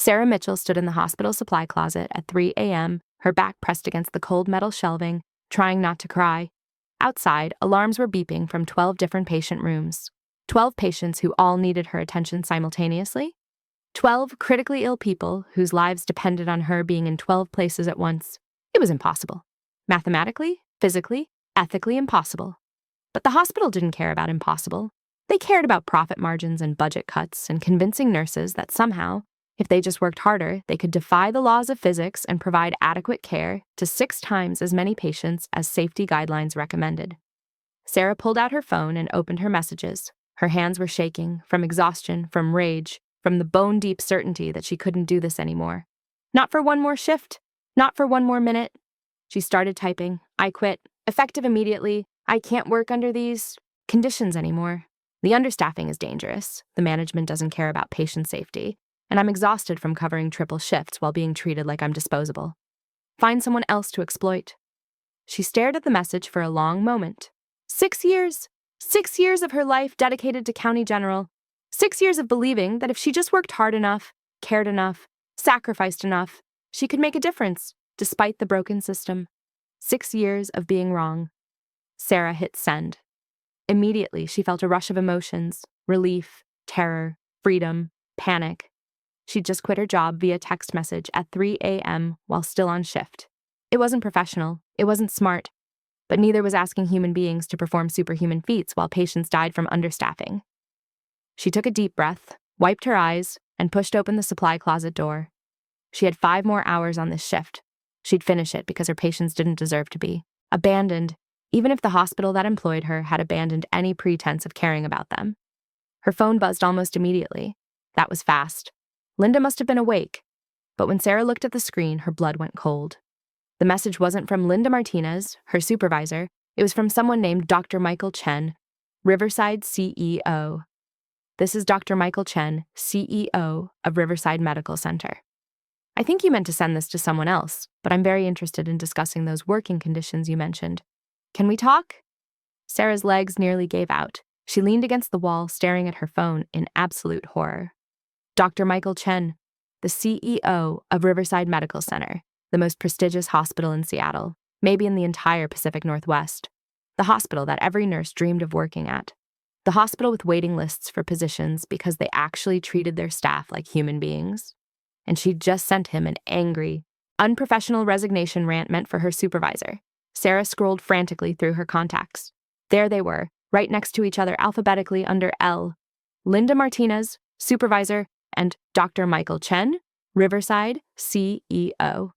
Sarah Mitchell stood in the hospital supply closet at 3 a.m., her back pressed against the cold metal shelving, trying not to cry. Outside, alarms were beeping from 12 different patient rooms. 12 patients who all needed her attention simultaneously. 12 critically ill people whose lives depended on her being in 12 places at once. It was impossible. Mathematically, physically, ethically impossible. But the hospital didn't care about impossible. They cared about profit margins and budget cuts and convincing nurses that somehow, if they just worked harder, they could defy the laws of physics and provide adequate care to 6 times as many patients as safety guidelines recommended. Sarah pulled out her phone and opened her messages. Her hands were shaking, from exhaustion, from rage, from the bone-deep certainty that she couldn't do this anymore. Not for one more shift. Not for one more minute. She started typing, "I quit. Effective immediately. I can't work under these conditions anymore. The understaffing is dangerous. The management doesn't care about patient safety. And I'm exhausted from covering triple shifts while being treated like I'm disposable. Find someone else to exploit." She stared at the message for a long moment. 6 years! 6 years of her life dedicated to County General. 6 years of believing that if she just worked hard enough, cared enough, sacrificed enough, she could make a difference, despite the broken system. 6 years of being wrong. Sarah hit send. Immediately, she felt a rush of emotions: relief, terror, freedom, panic. She'd just quit her job via text message at 3 a.m. while still on shift. It wasn't professional, it wasn't smart, but neither was asking human beings to perform superhuman feats while patients died from understaffing. She took a deep breath, wiped her eyes, and pushed open the supply closet door. She had 5 more hours on this shift. She'd finish it because her patients didn't deserve to be abandoned, even if the hospital that employed her had abandoned any pretense of caring about them. Her phone buzzed almost immediately. That was fast. Linda must have been awake, but when Sarah looked at the screen, her blood went cold. The message wasn't from Linda Martinez, her supervisor. It was from someone named Dr. Michael Chen, Riverside CEO. "This is Dr. Michael Chen, CEO of Riverside Medical Center. I think you meant to send this to someone else, but I'm very interested in discussing those working conditions you mentioned. Can we talk?" Sarah's legs nearly gave out. She leaned against the wall, staring at her phone in absolute horror. Dr. Michael Chen, the CEO of Riverside Medical Center, the most prestigious hospital in Seattle, maybe in the entire Pacific Northwest. The hospital that every nurse dreamed of working at. The hospital with waiting lists for positions because they actually treated their staff like human beings. And she'd just sent him an angry, unprofessional resignation rant meant for her supervisor. Sarah scrolled frantically through her contacts. There they were, right next to each other alphabetically under L. Linda Martinez, supervisor, and Dr. Michael Chen, Riverside CEO.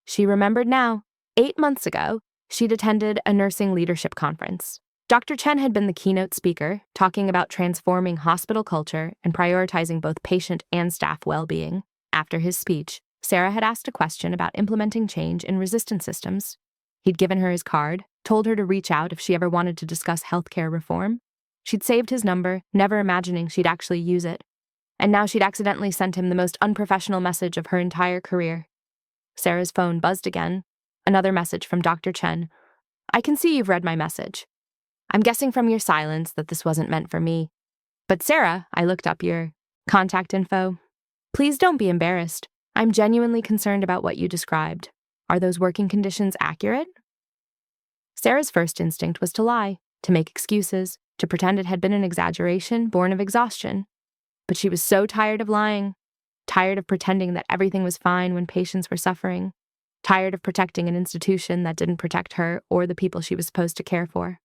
She remembered now. 8 months ago, she'd attended a nursing leadership conference. Dr. Chen had been the keynote speaker, talking about transforming hospital culture and prioritizing both patient and staff well-being. After his speech, Sarah had asked a question about implementing change in resistance systems. He'd given her his card, told her to reach out if she ever wanted to discuss healthcare reform. She'd saved his number, never imagining she'd actually use it. And now she'd accidentally sent him the most unprofessional message of her entire career. Sarah's phone buzzed again. Another message from Dr. Chen. "I can see you've read my message. I'm guessing from your silence that this wasn't meant for me. But Sarah, I looked up your contact info. Please don't be embarrassed. I'm genuinely concerned about what you described. Are those working conditions accurate?" Sarah's first instinct was to lie, to make excuses, to pretend it had been an exaggeration born of exhaustion. But she was so tired of lying, tired of pretending that everything was fine when patients were suffering, tired of protecting an institution that didn't protect her or the people she was supposed to care for.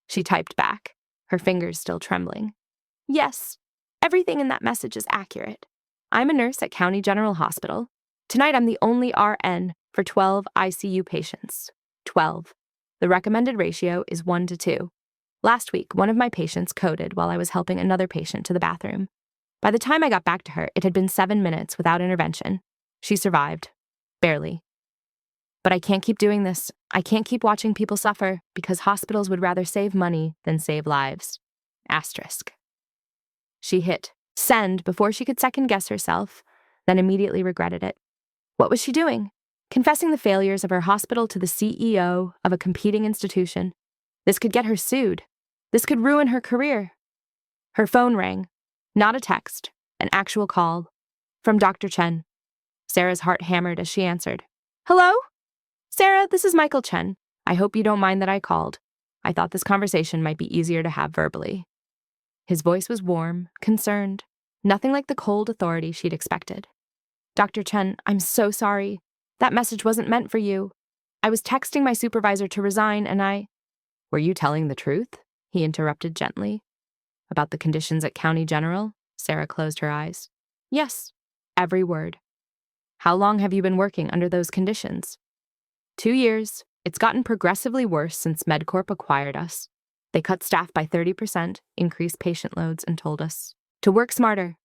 She typed back, her fingers still trembling. "Yes, everything in that message is accurate. I'm a nurse at County General Hospital. Tonight I'm the only RN for 12 ICU patients. 12. The recommended ratio is 1 to 2. Last week, one of my patients coded while I was helping another patient to the bathroom. By the time I got back to her, it had been 7 minutes without intervention. She survived. Barely. But I can't keep doing this. I can't keep watching people suffer because hospitals would rather save money than save lives. Asterisk." She hit send before she could second-guess herself, then immediately regretted it. What was she doing? Confessing the failures of her hospital to the CEO of a competing institution. This could get her sued. This could ruin her career. Her phone rang. Not a text, an actual call. From Dr. Chen. Sarah's heart hammered as she answered. Hello? Sarah, this is Michael Chen. I hope you don't mind that I called. I thought this conversation might be easier to have verbally. His voice was warm, concerned, nothing like the cold authority she'd expected. Dr. Chen, I'm so sorry. That message wasn't meant for you. I was texting my supervisor to resign and I— Were you telling the truth? He interrupted gently. About the conditions at County General? Sarah closed her eyes. Yes, every word. How long have you been working under those conditions? 2 years. It's gotten progressively worse since MedCorp acquired us. They cut staff by 30%, increased patient loads, and told us to work smarter.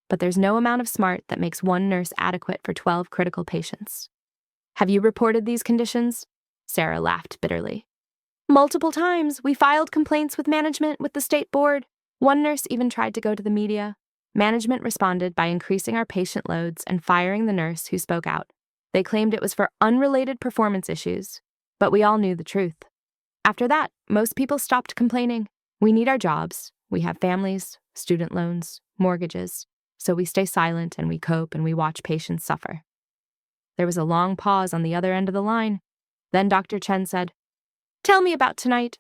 But there's no amount of smart that makes one nurse adequate for 12 critical patients. Have you reported these conditions? Sarah laughed bitterly. Multiple times. We filed complaints with management, with the state board. One nurse even tried to go to the media. Management responded by increasing our patient loads and firing the nurse who spoke out. They claimed it was for unrelated performance issues, but we all knew the truth. After that, most people stopped complaining. We need our jobs. We have families, student loans, mortgages, so we stay silent and we cope and we watch patients suffer. There was a long pause on the other end of the line. Then Dr. Chen said, Tell me about tonight.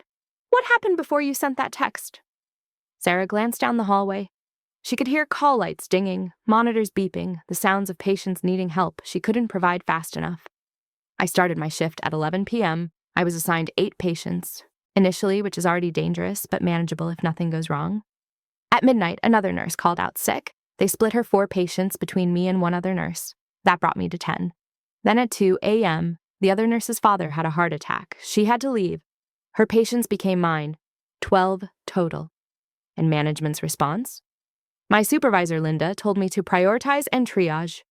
What happened before you sent that text? Sarah glanced down the hallway. She could hear call lights dinging, monitors beeping, the sounds of patients needing help she couldn't provide fast enough. I started my shift at 11 p.m. I was assigned 8 patients, initially, which is already dangerous, but manageable if nothing goes wrong. At midnight, another nurse called out sick. They split her 4 patients between me and one other nurse. That brought me to 10. Then at 2 a.m., the other nurse's father had a heart attack. She had to leave. Her patients became mine. 12 total. And management's response? My supervisor, Linda, told me to prioritize and triage.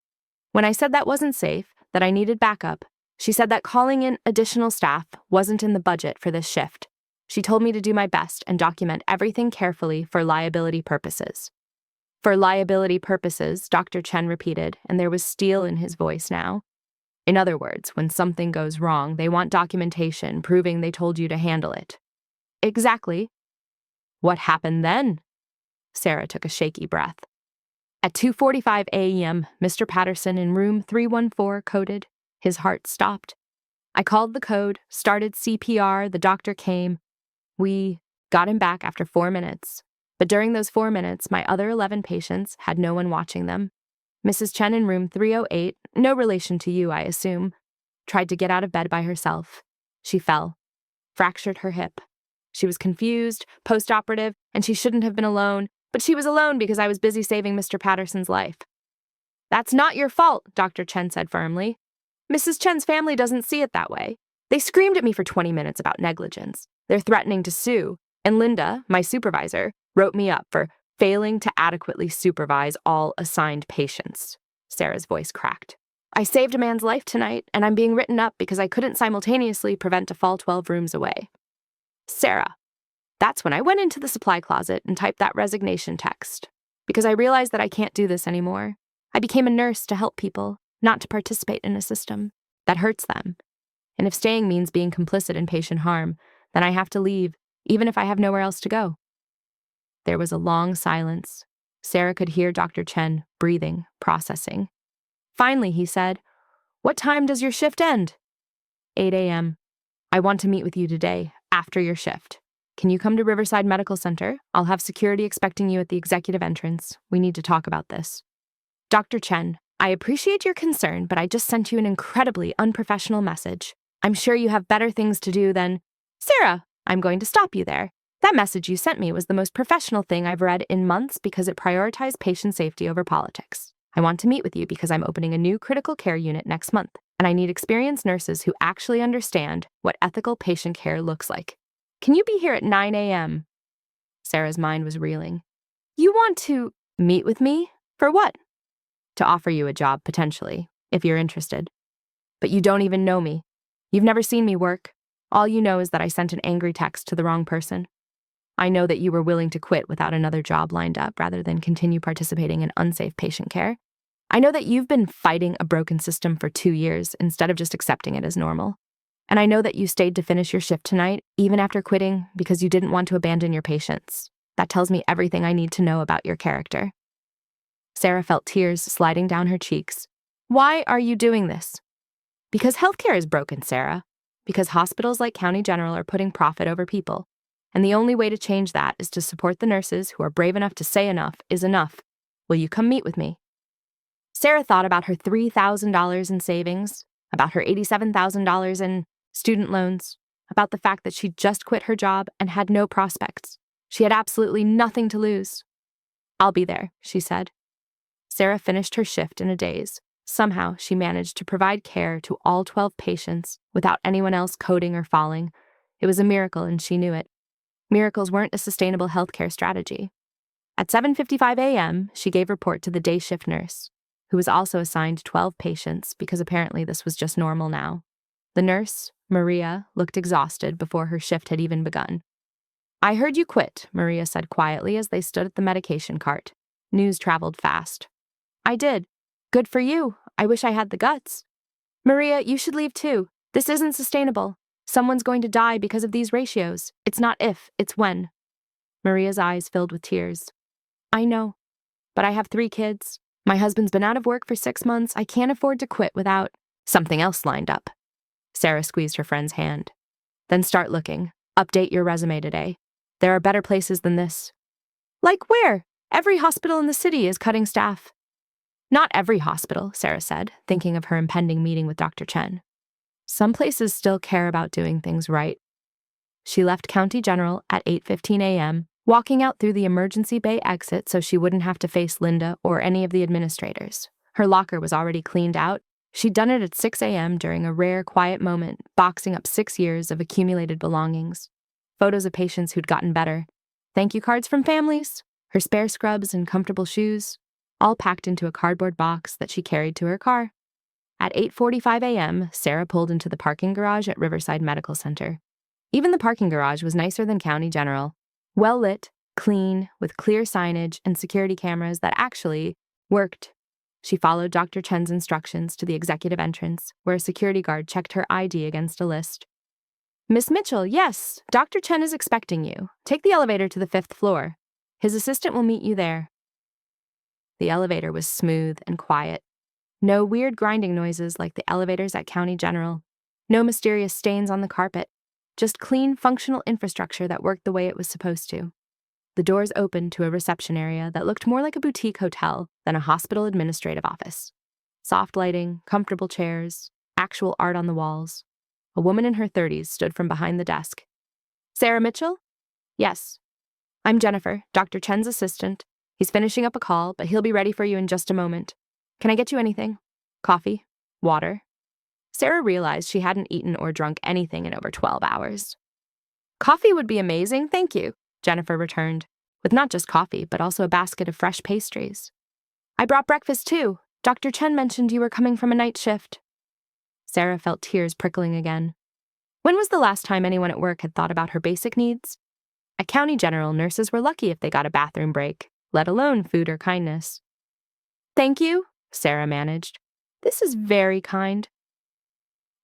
When I said that wasn't safe, that I needed backup, she said that calling in additional staff wasn't in the budget for this shift. She told me to do my best and document everything carefully for liability purposes. For liability purposes, Dr. Chen repeated, and there was steel in his voice now. In other words, when something goes wrong, they want documentation proving they told you to handle it. Exactly. What happened then? Sarah took a shaky breath. At 2:45 a.m., Mr. Patterson in room 314 coded. His heart stopped. I called the code, started CPR, the doctor came. We got him back after 4 minutes. But during those 4 minutes, my other 11 patients had no one watching them. Mrs. Chen in room 308, no relation to you, I assume, tried to get out of bed by herself. She fell, fractured her hip. She was confused, post-operative, and she shouldn't have been alone, but she was alone because I was busy saving Mr. Patterson's life. That's not your fault, Dr. Chen said firmly. Mrs. Chen's family doesn't see it that way. They screamed at me for 20 minutes about negligence. They're threatening to sue, and Linda, my supervisor, wrote me up for failing to adequately supervise all assigned patients. Sarah's voice cracked. I saved a man's life tonight, and I'm being written up because I couldn't simultaneously prevent a fall 12 rooms away. Sarah. That's when I went into the supply closet and typed that resignation text, because I realized that I can't do this anymore. I became a nurse to help people, not to participate in a system that hurts them. And if staying means being complicit in patient harm, then I have to leave, even if I have nowhere else to go. There was a long silence. Sarah could hear Dr. Chen breathing, processing. Finally, he said, What time does your shift end? 8 a.m. I want to meet with you today, after your shift. Can you come to Riverside Medical Center? I'll have security expecting you at the executive entrance. We need to talk about this. Dr. Chen, I appreciate your concern, but I just sent you an incredibly unprofessional message. I'm sure you have better things to do than— Sarah, I'm going to stop you there. That message you sent me was the most professional thing I've read in months because it prioritized patient safety over politics. I want to meet with you because I'm opening a new critical care unit next month, and I need experienced nurses who actually understand what ethical patient care looks like. Can you be here at 9 a.m.? Sarah's mind was reeling. You want to meet with me? For what? To offer you a job, potentially, if you're interested. But you don't even know me. You've never seen me work. All you know is that I sent an angry text to the wrong person. I know that you were willing to quit without another job lined up rather than continue participating in unsafe patient care. I know that you've been fighting a broken system for 2 years instead of just accepting it as normal. And I know that you stayed to finish your shift tonight, even after quitting, because you didn't want to abandon your patients. That tells me everything I need to know about your character. Sarah felt tears sliding down her cheeks. Why are you doing this? Because healthcare is broken, Sarah. Because hospitals like County General are putting profit over people. And the only way to change that is to support the nurses who are brave enough to say enough is enough. Will you come meet with me? Sarah thought about her $3,000 in savings, about her $87,000 in student loans, about the fact that she'd just quit her job and had no prospects. She had absolutely nothing to lose. I'll be there, she said. Sarah finished her shift in a daze. Somehow, she managed to provide care to all 12 patients without anyone else coding or falling. It was a miracle, and she knew it. Miracles weren't a sustainable healthcare strategy. At 7:55 a.m., she gave report to the day shift nurse, who was also assigned 12 patients because apparently this was just normal now. The nurse, Maria, looked exhausted before her shift had even begun. I heard you quit, Maria said quietly as they stood at the medication cart. News traveled fast. I did. Good for you. I wish I had the guts. Maria, you should leave too. This isn't sustainable. Someone's going to die because of these ratios. It's not if, it's when. Maria's eyes filled with tears. I know, but I have 3 kids. My husband's been out of work for 6 months. I can't afford to quit without something else lined up. Sarah squeezed her friend's hand. Then start looking. Update your resume today. There are better places than this. Like where? Every hospital in the city is cutting staff. Not every hospital, Sarah said, thinking of her impending meeting with Dr. Chen. Some places still care about doing things right. She left County General at 8:15 a.m., walking out through the emergency bay exit so she wouldn't have to face Linda or any of the administrators. Her locker was already cleaned out. She'd done it at 6 a.m. during a rare, quiet moment, boxing up 6 years of accumulated belongings. Photos of patients who'd gotten better. Thank you cards from families. Her spare scrubs and comfortable shoes, all packed into a cardboard box that she carried to her car. At 8:45 a.m., Sarah pulled into the parking garage at Riverside Medical Center. Even the parking garage was nicer than County General. Well-lit, clean, with clear signage and security cameras that actually worked. She followed Dr. Chen's instructions to the executive entrance, where a security guard checked her ID against a list. Miss Mitchell, yes, Dr. Chen is expecting you. Take the elevator to the 5th floor. His assistant will meet you there. The elevator was smooth and quiet. No weird grinding noises like the elevators at County General. No mysterious stains on the carpet. Just clean, functional infrastructure that worked the way it was supposed to. The doors opened to a reception area that looked more like a boutique hotel than a hospital administrative office. Soft lighting, comfortable chairs, actual art on the walls. A woman in her 30s stood from behind the desk. Sarah Mitchell? Yes. I'm Jennifer, Dr. Chen's assistant. He's finishing up a call, but he'll be ready for you in just a moment. Can I get you anything? Coffee? Water? Sarah realized she hadn't eaten or drunk anything in over 12 hours. Coffee would be amazing, thank you, Jennifer returned, with not just coffee, but also a basket of fresh pastries. I brought breakfast too. Dr. Chen mentioned you were coming from a night shift. Sarah felt tears prickling again. When was the last time anyone at work had thought about her basic needs? At County General, nurses were lucky if they got a bathroom break, let alone food or kindness. Thank you, Sarah managed. This is very kind.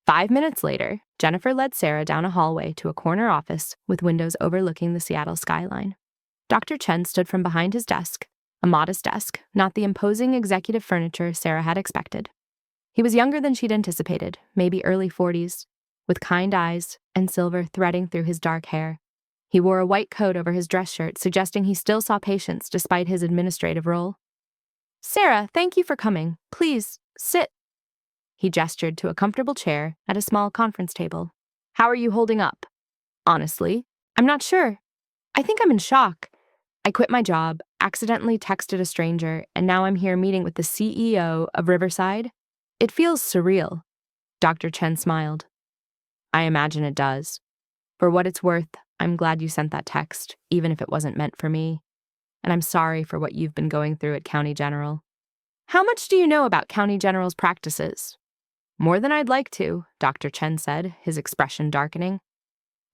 5 minutes later, Jennifer led Sarah down a hallway to a corner office with windows overlooking the Seattle skyline. Dr. Chen stood from behind his desk, a modest desk, not the imposing executive furniture Sarah had expected. He was younger than she'd anticipated, maybe early 40s, with kind eyes and silver threading through his dark hair. He wore a white coat over his dress shirt, suggesting he still saw patients despite his administrative role. Sarah, thank you for coming. Please, sit. He gestured to a comfortable chair at a small conference table. How are you holding up? Honestly, I'm not sure. I think I'm in shock. I quit my job, accidentally texted a stranger, and now I'm here meeting with the CEO of Riverside. It feels surreal. Dr. Chen smiled. I imagine it does. For what it's worth, I'm glad you sent that text, even if it wasn't meant for me. And I'm sorry for what you've been going through at County General. How much do you know about County General's practices? More than I'd like to, Dr. Chen said, his expression darkening.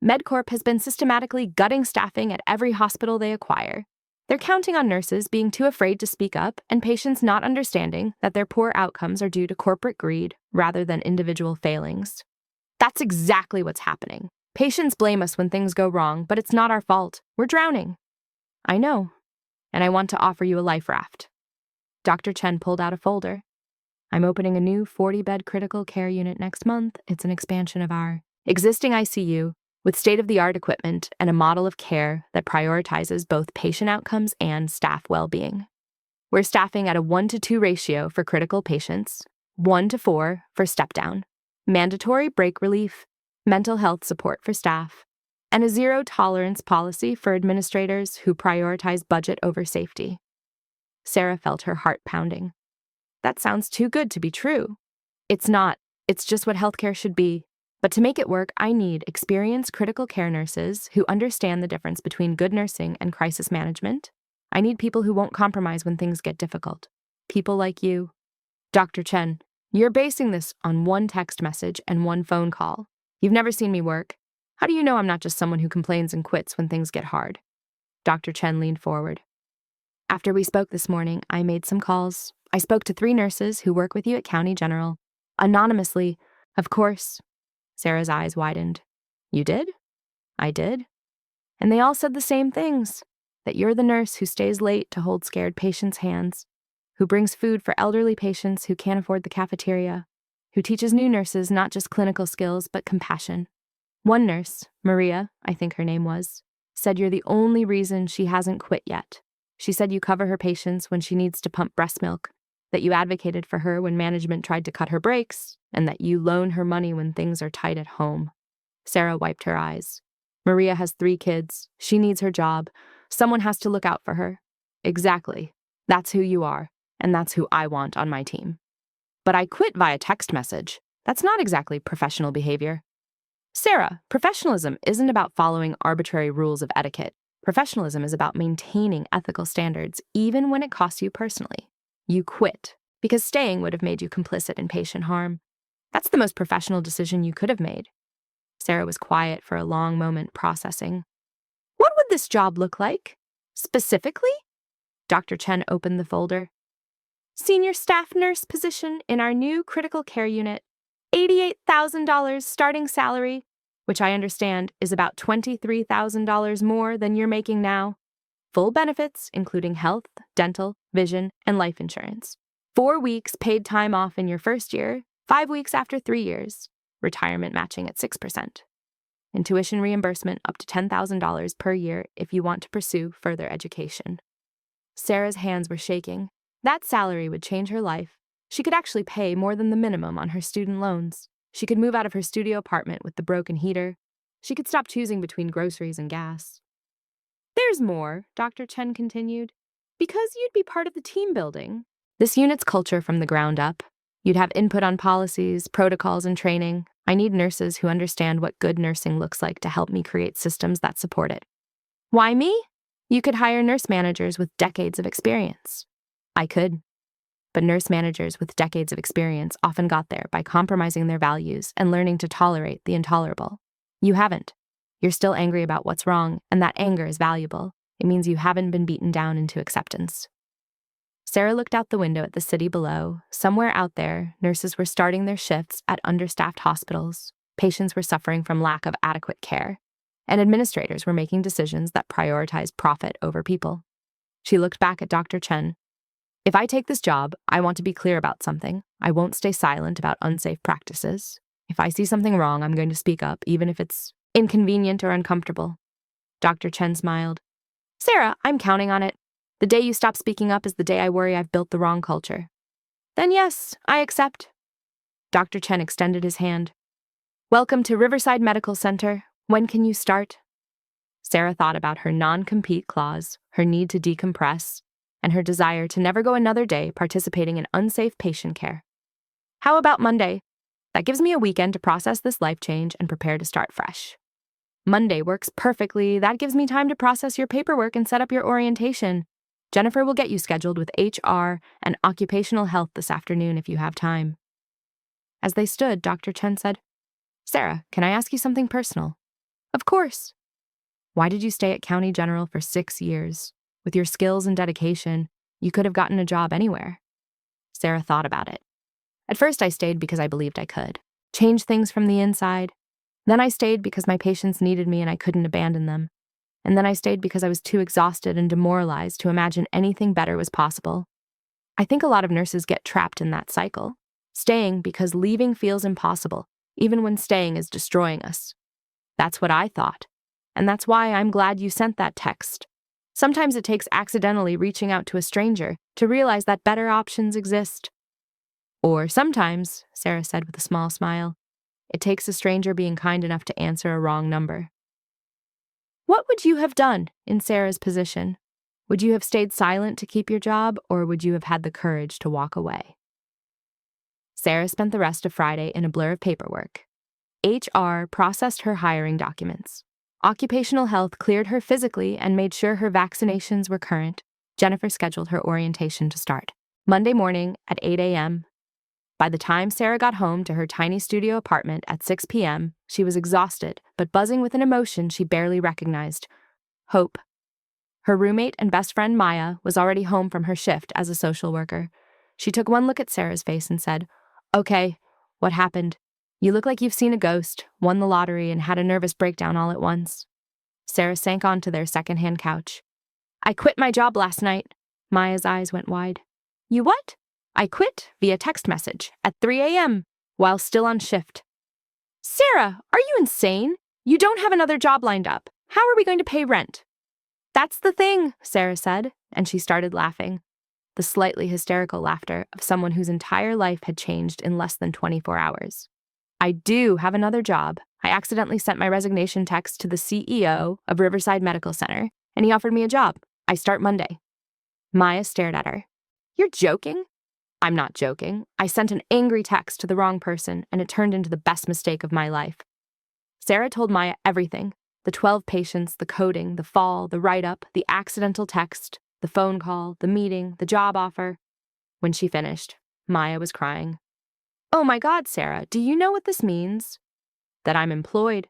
MedCorp has been systematically gutting staffing at every hospital they acquire. They're counting on nurses being too afraid to speak up and patients not understanding that their poor outcomes are due to corporate greed rather than individual failings. That's exactly what's happening. Patients blame us when things go wrong, but it's not our fault. We're drowning. I know, and I want to offer you a life raft. Dr. Chen pulled out a folder. I'm opening a new 40-bed critical care unit next month. It's an expansion of our existing ICU with state-of-the-art equipment and a model of care that prioritizes both patient outcomes and staff well-being. We're staffing at a 1-to-2 ratio for critical patients, 1-to-4 for step-down, mandatory break relief, mental health support for staff, and a zero-tolerance policy for administrators who prioritize budget over safety. Sarah felt her heart pounding. That sounds too good to be true. It's not. It's just what healthcare should be. But to make it work, I need experienced critical care nurses who understand the difference between good nursing and crisis management. I need people who won't compromise when things get difficult. People like you. Dr. Chen, you're basing this on one text message and one phone call. You've never seen me work. How do you know I'm not just someone who complains and quits when things get hard? Dr. Chen leaned forward. After we spoke this morning, I made some calls. I spoke to 3 nurses who work with you at County General. Anonymously, of course. Sarah's eyes widened. You did? I did. And they all said the same things. That you're the nurse who stays late to hold scared patients' hands, who brings food for elderly patients who can't afford the cafeteria, who teaches new nurses not just clinical skills but compassion. One nurse, Maria, I think her name was, said you're the only reason she hasn't quit yet. She said you cover her patients when she needs to pump breast milk, that you advocated for her when management tried to cut her breaks, and that you loan her money when things are tight at home. Sarah wiped her eyes. Maria has 3 kids. She needs her job. Someone has to look out for her. Exactly. That's who you are, and that's who I want on my team. But I quit via text message. That's not exactly professional behavior. Sarah, professionalism isn't about following arbitrary rules of etiquette. Professionalism is about maintaining ethical standards, even when it costs you personally. You quit because staying would have made you complicit in patient harm. That's the most professional decision you could have made. Sarah was quiet for a long moment, processing. What would this job look like? Specifically? Dr. Chen opened the folder. Senior staff nurse position in our new critical care unit. $88,000 starting salary, which I understand is about $23,000 more than you're making now. Full benefits, including health, dental, vision, and life insurance. 4 weeks paid time off in your first year, 5 weeks after 3 years. Retirement matching at 6%. And tuition reimbursement up to $10,000 per year if you want to pursue further education. Sarah's hands were shaking. That salary would change her life. She could actually pay more than the minimum on her student loans. She could move out of her studio apartment with the broken heater. She could stop choosing between groceries and gas. There's more, Dr. Chen continued. Because you'd be part of the team building. This unit's culture from the ground up. You'd have input on policies, protocols, and training. I need nurses who understand what good nursing looks like to help me create systems that support it. Why me? You could hire nurse managers with decades of experience. I could. But nurse managers with decades of experience often got there by compromising their values and learning to tolerate the intolerable. You haven't. You're still angry about what's wrong, and that anger is valuable. It means you haven't been beaten down into acceptance. Sarah looked out the window at the city below. Somewhere out there, nurses were starting their shifts at understaffed hospitals. Patients were suffering from lack of adequate care, and administrators were making decisions that prioritized profit over people. She looked back at Dr. Chen. If I take this job, I want to be clear about something. I won't stay silent about unsafe practices. If I see something wrong, I'm going to speak up, even if it's inconvenient or uncomfortable. Dr. Chen smiled. Sarah, I'm counting on it. The day you stop speaking up is the day I worry I've built the wrong culture. Then yes, I accept. Dr. Chen extended his hand. Welcome to Riverside Medical Center. When can you start? Sarah thought about her non-compete clause, her need to decompress, and her desire to never go another day participating in unsafe patient care. How about Monday? That gives me a weekend to process this life change and prepare to start fresh. Monday works perfectly. That gives me time to process your paperwork and set up your orientation. Jennifer will get you scheduled with HR and occupational health this afternoon if you have time. As they stood, Dr. Chen said, Sarah, can I ask you something personal? Of course. Why did you stay at County General for 6 years? With your skills and dedication, you could have gotten a job anywhere. Sarah thought about it. At first, I stayed because I believed I could. Change things from the inside. Then I stayed because my patients needed me and I couldn't abandon them. And then I stayed because I was too exhausted and demoralized to imagine anything better was possible. I think a lot of nurses get trapped in that cycle, staying because leaving feels impossible, even when staying is destroying us. That's what I thought, and that's why I'm glad you sent that text. Sometimes it takes accidentally reaching out to a stranger to realize that better options exist. Or sometimes, Sarah said with a small smile, it takes a stranger being kind enough to answer a wrong number. What would you have done in Sarah's position? Would you have stayed silent to keep your job, or would you have had the courage to walk away? Sarah spent the rest of Friday in a blur of paperwork. HR processed her hiring documents. Occupational health cleared her physically and made sure her vaccinations were current. Jennifer scheduled her orientation to start Monday morning at 8 a.m. By the time Sarah got home to her tiny studio apartment at 6 p.m., she was exhausted, but buzzing with an emotion she barely recognized: hope. Her roommate and best friend Maya was already home from her shift as a social worker. She took one look at Sarah's face and said, "Okay, what happened? You look like you've seen a ghost, won the lottery, and had a nervous breakdown all at once." Sarah sank onto their secondhand couch. "I quit my job last night." Maya's eyes went wide. "You what?" "I quit via text message at 3 a.m. while still on shift." "Sarah, are you insane? You don't have another job lined up. How are we going to pay rent?" "That's the thing," Sarah said, and she started laughing. The slightly hysterical laughter of someone whose entire life had changed in less than 24 hours. "I do have another job. I accidentally sent my resignation text to the CEO of Riverside Medical Center, and he offered me a job. I start Monday." Maya stared at her. "You're joking?" "I'm not joking. I sent an angry text to the wrong person, and it turned into the best mistake of my life." Sarah told Maya everything: the 12 patients, the coding, the fall, the write-up, the accidental text, the phone call, the meeting, the job offer. When she finished, Maya was crying. "Oh my God, Sarah, do you know what this means?" "That I'm employed."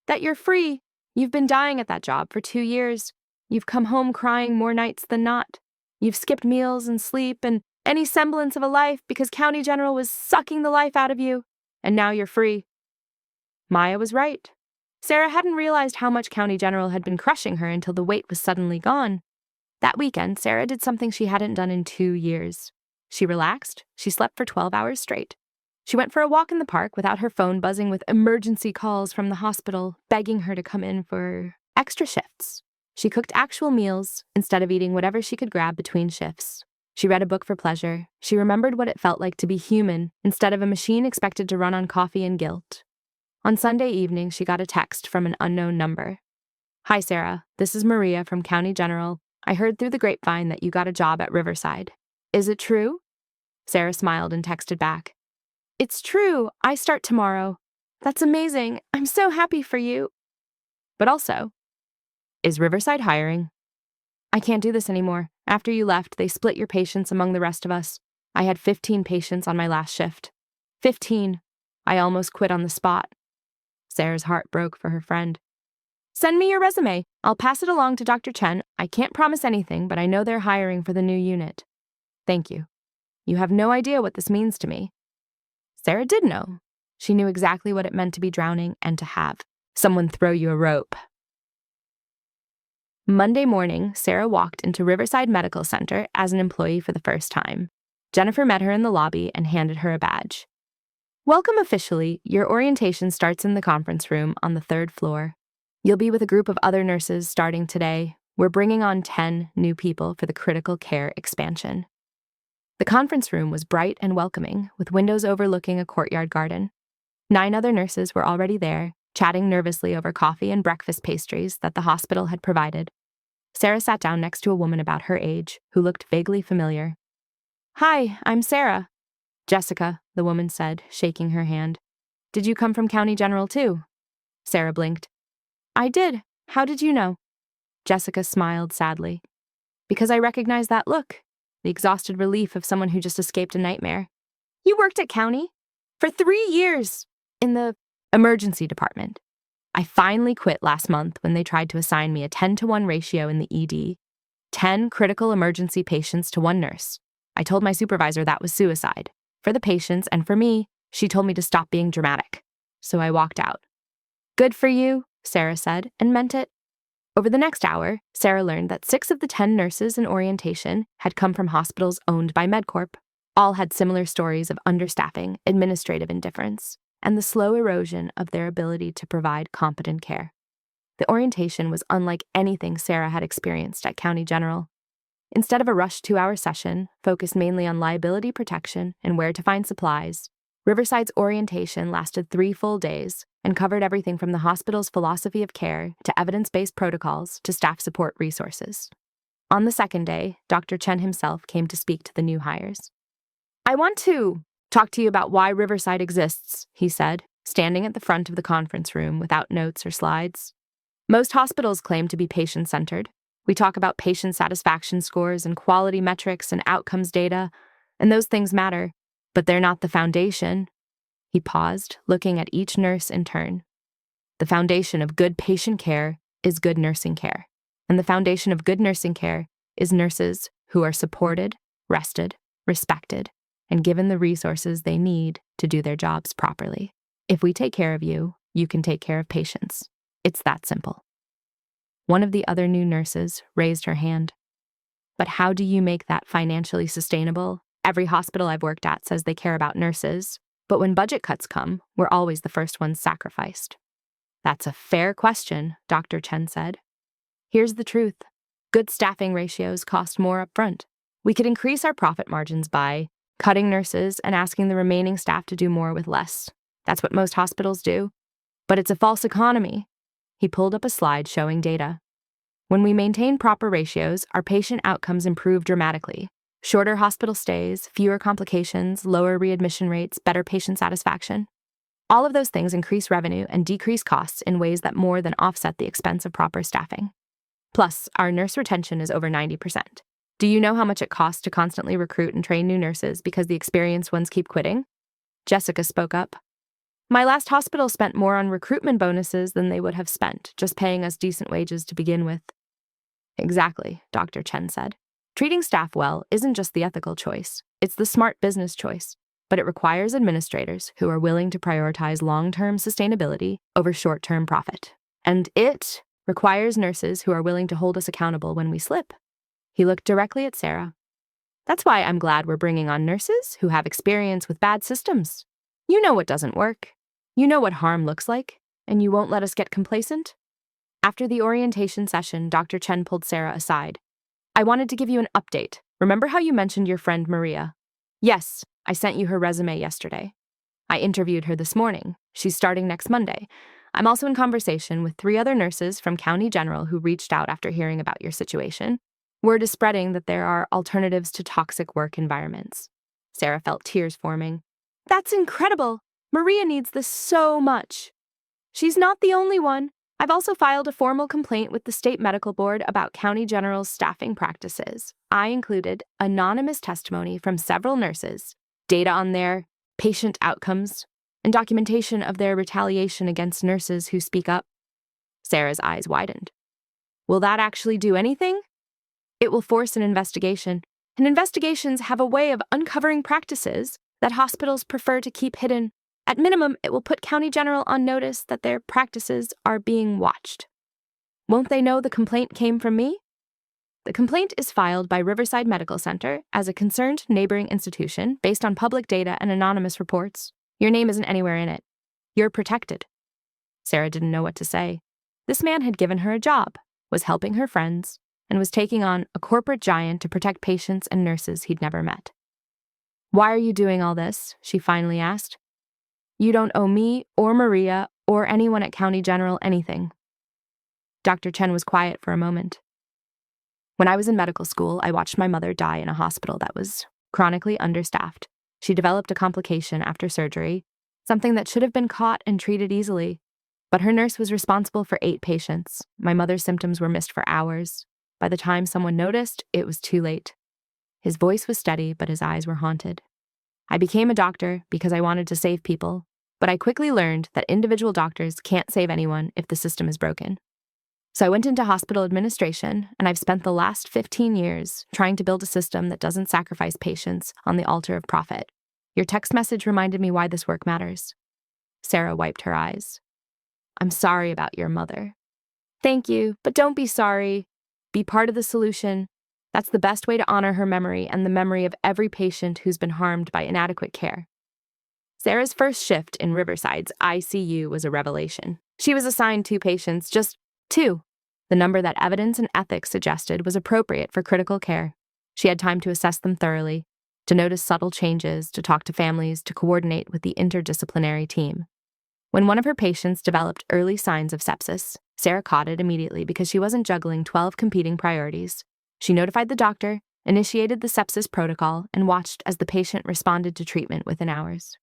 "That you're free. You've been dying at that job for 2 years. You've come home crying more nights than not. You've skipped meals and sleep and any semblance of a life because County General was sucking the life out of you, and now you're free." Maya was right. Sarah hadn't realized how much County General had been crushing her until the weight was suddenly gone. That weekend, Sarah did something she hadn't done in 2 years. She relaxed. She slept for 12 hours straight. She went for a walk in the park without her phone buzzing with emergency calls from the hospital, begging her to come in for extra shifts. She cooked actual meals instead of eating whatever she could grab between shifts. She read a book for pleasure. She remembered what it felt like to be human instead of a machine expected to run on coffee and guilt. On Sunday evening, she got a text from an unknown number. "Hi, Sarah. This is Maria from County General. I heard through the grapevine that you got a job at Riverside. Is it true?" Sarah smiled and texted back, "It's true. I start tomorrow. That's amazing. I'm so happy for you." But also, "Is Riverside hiring?" "I can't do this anymore. After you left, they split your patients among the rest of us. I had 15 patients on my last shift. 15. I almost quit on the spot." Sarah's heart broke for her friend. "Send me your resume. I'll pass it along to Dr. Chen. I can't promise anything, but I know they're hiring for the new unit." "Thank you. You have no idea what this means to me." Sarah did know. She knew exactly what it meant to be drowning and to have someone throw you a rope. Monday morning, Sarah walked into Riverside Medical Center as an employee for the first time. Jennifer met her in the lobby and handed her a badge. "Welcome officially. Your orientation starts in the conference room on the 3rd floor. You'll be with a group of other nurses starting today. We're bringing on 10 new people for the critical care expansion." The conference room was bright and welcoming, with windows overlooking a courtyard garden. 9 other nurses were already there, chatting nervously over coffee and breakfast pastries that the hospital had provided. Sarah sat down next to a woman about her age, who looked vaguely familiar. "Hi, I'm Sarah." "Jessica," the woman said, shaking her hand. "Did you come from County General too?" Sarah blinked. "I did. How did you know?" Jessica smiled sadly. "Because I recognized that look, the exhausted relief of someone who just escaped a nightmare." "You worked at County?" "For 3 years. In the emergency department. I finally quit last month when they tried to assign me a 10-to-1 ratio in the ED. 10 critical emergency patients to 1 nurse. I told my supervisor that was suicide. For the patients and for me, she told me to stop being dramatic. So I walked out." "Good for you," Sarah said, and meant it. Over the next hour, Sarah learned that 6 of the 10 nurses in orientation had come from hospitals owned by MedCorp. All had similar stories of understaffing, administrative indifference, and the slow erosion of their ability to provide competent care. The orientation was unlike anything Sarah had experienced at County General. Instead of a rushed 2-hour session focused mainly on liability protection and where to find supplies, Riverside's orientation lasted 3 full days and covered everything from the hospital's philosophy of care to evidence-based protocols to staff support resources. On the second day, Dr. Chen himself came to speak to the new hires. "I want to talk to you about why Riverside exists," he said, standing at the front of the conference room without notes or slides. "Most hospitals claim to be patient-centered. We talk about patient satisfaction scores and quality metrics and outcomes data, and those things matter, but they're not the foundation." He paused, looking at each nurse in turn. "The foundation of good patient care is good nursing care, and the foundation of good nursing care is nurses who are supported, rested, respected, and given the resources they need to do their jobs properly. If we take care of you, you can take care of patients. It's that simple." One of the other new nurses raised her hand. "But how do you make that financially sustainable? Every hospital I've worked at says they care about nurses, but when budget cuts come, we're always the first ones sacrificed." "That's a fair question," Dr. Chen said. "Here's the truth. Good staffing ratios cost more upfront. We could increase our profit margins by cutting nurses and asking the remaining staff to do more with less. That's what most hospitals do. But it's a false economy." He pulled up a slide showing data. "When we maintain proper ratios, our patient outcomes improve dramatically. Shorter hospital stays, fewer complications, lower readmission rates, better patient satisfaction. All of those things increase revenue and decrease costs in ways that more than offset the expense of proper staffing. Plus, our nurse retention is over 90%. Do you know how much it costs to constantly recruit and train new nurses because the experienced ones keep quitting?" Jessica spoke up. "My last hospital spent more on recruitment bonuses than they would have spent, just paying us decent wages to begin with." "Exactly," Dr. Chen said. "Treating staff well isn't just the ethical choice, it's the smart business choice, but it requires administrators who are willing to prioritize long-term sustainability over short-term profit. And it requires nurses who are willing to hold us accountable when we slip." He looked directly at Sarah. "That's why I'm glad we're bringing on nurses who have experience with bad systems. You know what doesn't work. You know what harm looks like, and you won't let us get complacent." After the orientation session, Dr. Chen pulled Sarah aside. "I wanted to give you an update. Remember how you mentioned your friend Maria?" "Yes, I sent you her resume yesterday. I interviewed her this morning. She's starting next Monday. I'm also in conversation with 3 other nurses from County General who reached out after hearing about your situation. Word is spreading that there are alternatives to toxic work environments." Sarah felt tears forming. "That's incredible! Maria needs this so much." "She's not the only one. I've also filed a formal complaint with the State Medical Board about County General's staffing practices. I included anonymous testimony from several nurses, data on their patient outcomes, and documentation of their retaliation against nurses who speak up." Sarah's eyes widened. "Will that actually do anything?" "It will force an investigation, and investigations have a way of uncovering practices that hospitals prefer to keep hidden. At minimum, it will put County General on notice that their practices are being watched." "Won't they know the complaint came from me?" "The complaint is filed by Riverside Medical Center as a concerned neighboring institution based on public data and anonymous reports. Your name isn't anywhere in it. You're protected." Sarah didn't know what to say. This man had given her a job, was helping her friends, and was taking on a corporate giant to protect patients and nurses he'd never met. "Why are you doing all this?" she finally asked. "You don't owe me or Maria or anyone at County General anything." Dr. Chen was quiet for a moment. "When I was in medical school, I watched my mother die in a hospital that was chronically understaffed. She developed a complication after surgery, something that should have been caught and treated easily. But her nurse was responsible for 8 patients. My mother's symptoms were missed for hours. By the time someone noticed, it was too late." His voice was steady, but his eyes were haunted. "I became a doctor because I wanted to save people, but I quickly learned that individual doctors can't save anyone if the system is broken. So I went into hospital administration, and I've spent the last 15 years trying to build a system that doesn't sacrifice patients on the altar of profit. Your text message reminded me why this work matters." Sarah wiped her eyes. "I'm sorry about your mother." Thank you, but don't be sorry. Be part of the solution. That's the best way to honor her memory and the memory of every patient who's been harmed by inadequate care. Sarah's first shift in Riverside's ICU was a revelation. She was assigned 2 patients, just 2, the number that evidence and ethics suggested was appropriate for critical care. She had time to assess them thoroughly, to notice subtle changes, to talk to families, to coordinate with the interdisciplinary team. When one of her patients developed early signs of sepsis, Sarah caught it immediately because she wasn't juggling 12 competing priorities. She notified the doctor, initiated the sepsis protocol, and watched as the patient responded to treatment within hours.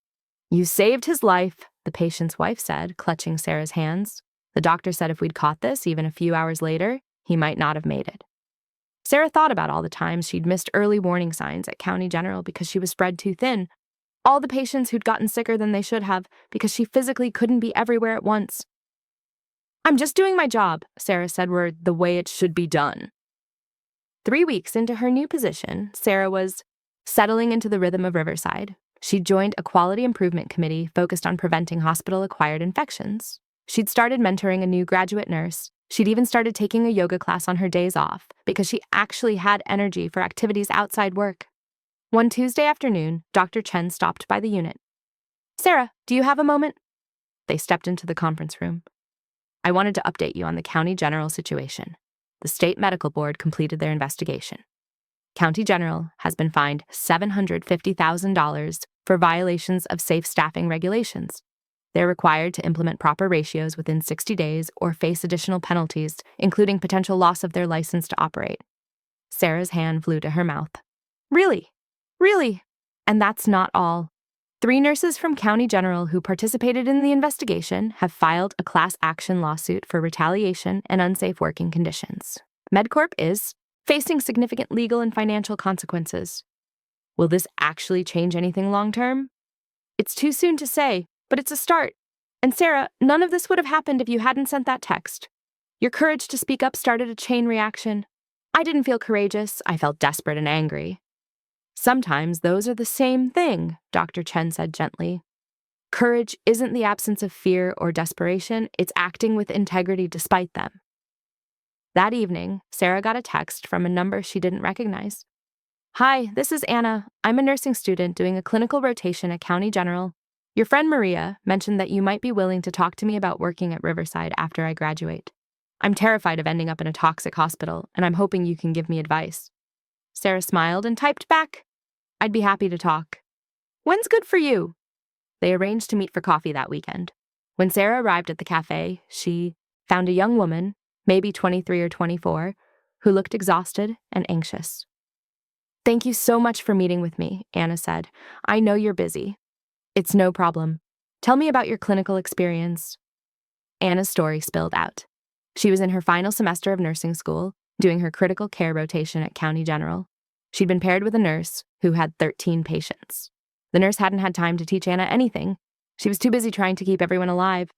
"You saved his life," the patient's wife said, clutching Sarah's hands. "The doctor said if we'd caught this even a few hours later, he might not have made it." Sarah thought about all the times she'd missed early warning signs at County General because she was spread too thin, all the patients who'd gotten sicker than they should have because she physically couldn't be everywhere at once. "I'm just doing my job," Sarah said, "were the way it should be done." 3 weeks into her new position, Sarah was settling into the rhythm of Riverside. She'd joined a quality improvement committee focused on preventing hospital-acquired infections. She'd started mentoring a new graduate nurse. She'd even started taking a yoga class on her days off because she actually had energy for activities outside work. One Tuesday afternoon, Dr. Chen stopped by the unit. "Sarah, do you have a moment?" They stepped into the conference room. "I wanted to update you on the County General situation. The State Medical Board completed their investigation. County General has been fined $750,000 for violations of safe staffing regulations. They're required to implement proper ratios within 60 days or face additional penalties, including potential loss of their license to operate." Sarah's hand flew to her mouth. "Really? Really?" And that's not all. 3 nurses from County General who participated in the investigation have filed a class action lawsuit for retaliation and unsafe working conditions. MedCorp is facing significant legal and financial consequences. Will this actually change anything long-term? It's too soon to say, but it's a start. And Sarah, none of this would have happened if you hadn't sent that text. Your courage to speak up started a chain reaction. I didn't feel courageous, I felt desperate and angry. Sometimes those are the same thing, Dr. Chen said gently. Courage isn't the absence of fear or desperation, it's acting with integrity despite them. That evening, Sarah got a text from a number she didn't recognize. "Hi, this is Anna. I'm a nursing student doing a clinical rotation at County General. Your friend Maria mentioned that you might be willing to talk to me about working at Riverside after I graduate. I'm terrified of ending up in a toxic hospital, and I'm hoping you can give me advice." Sarah smiled and typed back, "I'd be happy to talk. When's good for you?" They arranged to meet for coffee that weekend. When Sarah arrived at the cafe, she found a young woman, maybe 23 or 24, who looked exhausted and anxious. "Thank you so much for meeting with me," Anna said. "I know you're busy." "It's no problem. Tell me about your clinical experience." Anna's story spilled out. She was in her final semester of nursing school, doing her critical care rotation at County General. She'd been paired with a nurse who had 13 patients. The nurse hadn't had time to teach Anna anything. She was too busy trying to keep everyone alive.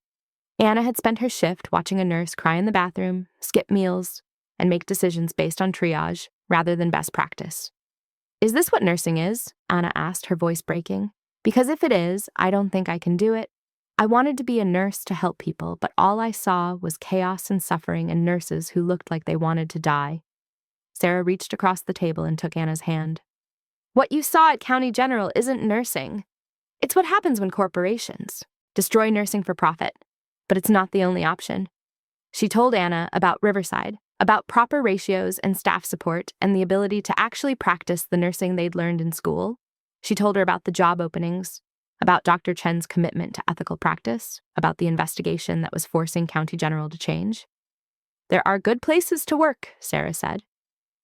Anna had spent her shift watching a nurse cry in the bathroom, skip meals, and make decisions based on triage rather than best practice. "Is this what nursing is?" Anna asked, her voice breaking. "Because if it is, I don't think I can do it. I wanted to be a nurse to help people, but all I saw was chaos and suffering and nurses who looked like they wanted to die." Sarah reached across the table and took Anna's hand. "What you saw at County General isn't nursing. It's what happens when corporations destroy nursing for profit. But it's not the only option." She told Anna about Riverside, about proper ratios and staff support and the ability to actually practice the nursing they'd learned in school. She told her about the job openings, about Dr. Chen's commitment to ethical practice, about the investigation that was forcing County General to change. "There are good places to work," Sarah said.